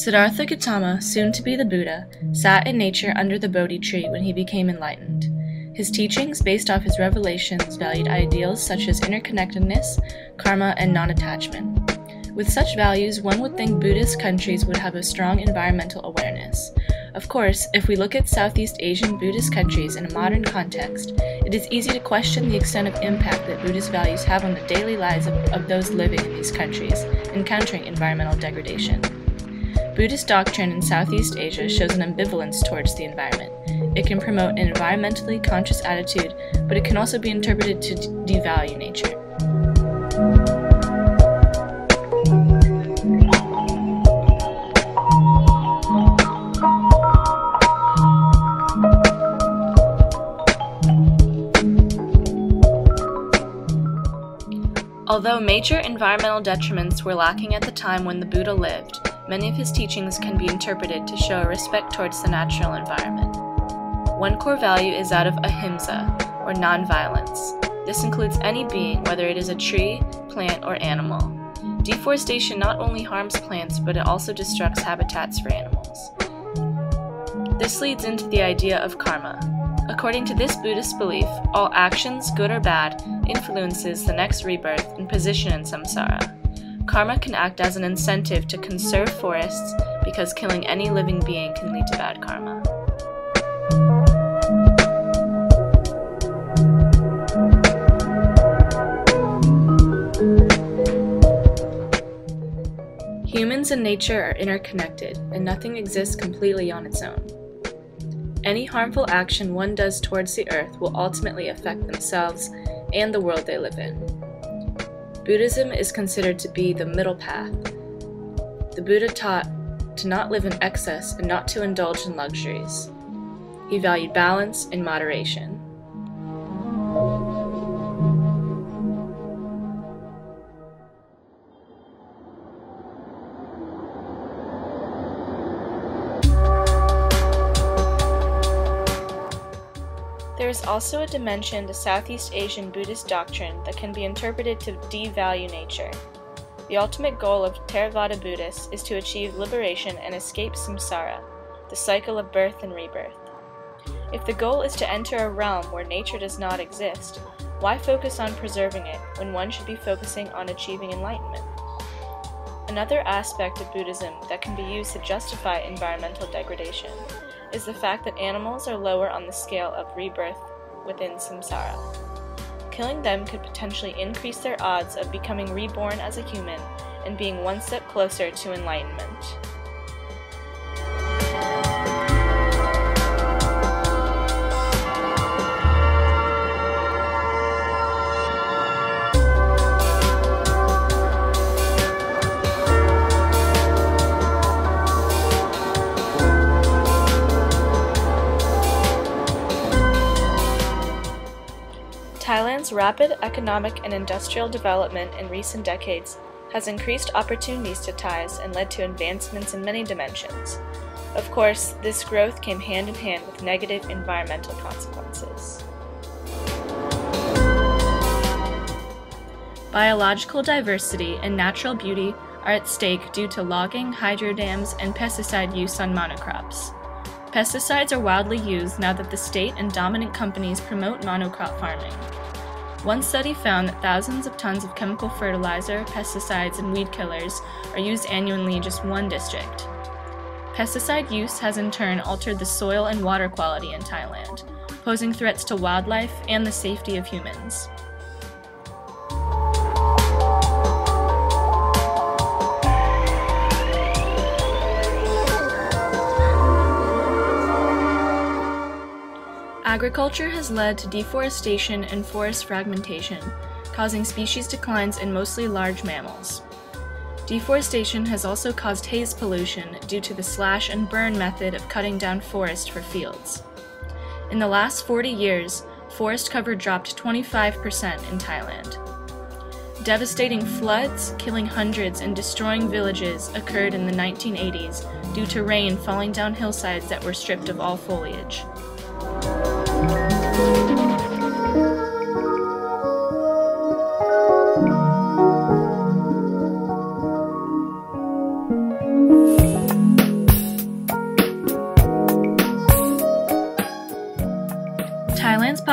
Siddhartha Gautama, soon to be the Buddha, sat in nature under the Bodhi tree when he became enlightened. His teachings, based off his revelations, valued ideals such as interconnectedness, karma, and non-attachment. With such values, one would think Buddhist countries would have a strong environmental awareness. Of course, if we look at Southeast Asian Buddhist countries in a modern context, it is easy to question the extent of impact that Buddhist values have on the daily lives of those living in these countries, encountering environmental degradation. Buddhist doctrine in Southeast Asia shows an ambivalence towards the environment. It can promote an environmentally conscious attitude, but it can also be interpreted to devalue nature. Although major environmental detriments were lacking at the time when the Buddha lived, many of his teachings can be interpreted to show a respect towards the natural environment. One core value is that of ahimsa, or nonviolence. This includes any being, whether it is a tree, plant, or animal. Deforestation not only harms plants, but it also destructs habitats for animals. This leads into the idea of karma. According to this Buddhist belief, all actions, good or bad, influences the next rebirth and position in samsara. Karma can act as an incentive to conserve forests because killing any living being can lead to bad karma. Humans and nature are interconnected, and nothing exists completely on its own. Any harmful action one does towards the earth will ultimately affect themselves and the world they live in. Buddhism is considered to be the middle path. The Buddha taught to not live in excess and not to indulge in luxuries. He valued balance and moderation. There is also a dimension to Southeast Asian Buddhist doctrine that can be interpreted to devalue nature. The ultimate goal of Theravada Buddhists is to achieve liberation and escape samsara, the cycle of birth and rebirth. If the goal is to enter a realm where nature does not exist, why focus on preserving it when one should be focusing on achieving enlightenment? Another aspect of Buddhism that can be used to justify environmental degradation is the fact that animals are lower on the scale of rebirth within samsara. Killing them could potentially increase their odds of becoming reborn as a human and being one step closer to enlightenment. Thailand's rapid economic and industrial development in recent decades has increased opportunities to Thais and led to advancements in many dimensions. Of course, this growth came hand in hand with negative environmental consequences. Biological diversity and natural beauty are at stake due to logging, hydro dams, and pesticide use on monocrops. Pesticides are widely used now that the state and dominant companies promote monocrop farming. One study found that thousands of tons of chemical fertilizer, pesticides, and weed killers are used annually in just one district. Pesticide use has in turn altered the soil and water quality in Thailand, posing threats to wildlife and the safety of humans. Agriculture has led to deforestation and forest fragmentation, causing species declines in mostly large mammals. Deforestation has also caused haze pollution due to the slash and burn method of cutting down forest for fields. In the last 40 years, forest cover dropped 25% in Thailand. Devastating floods, killing hundreds and destroying villages occurred in the 1980s due to rain falling down hillsides that were stripped of all foliage.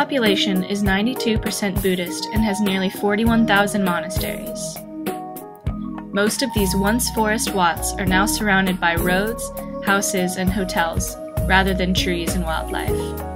population is 92% Buddhist and has nearly 41,000 monasteries. Most of these once forest Wats are now surrounded by roads, houses, and hotels, rather than trees and wildlife.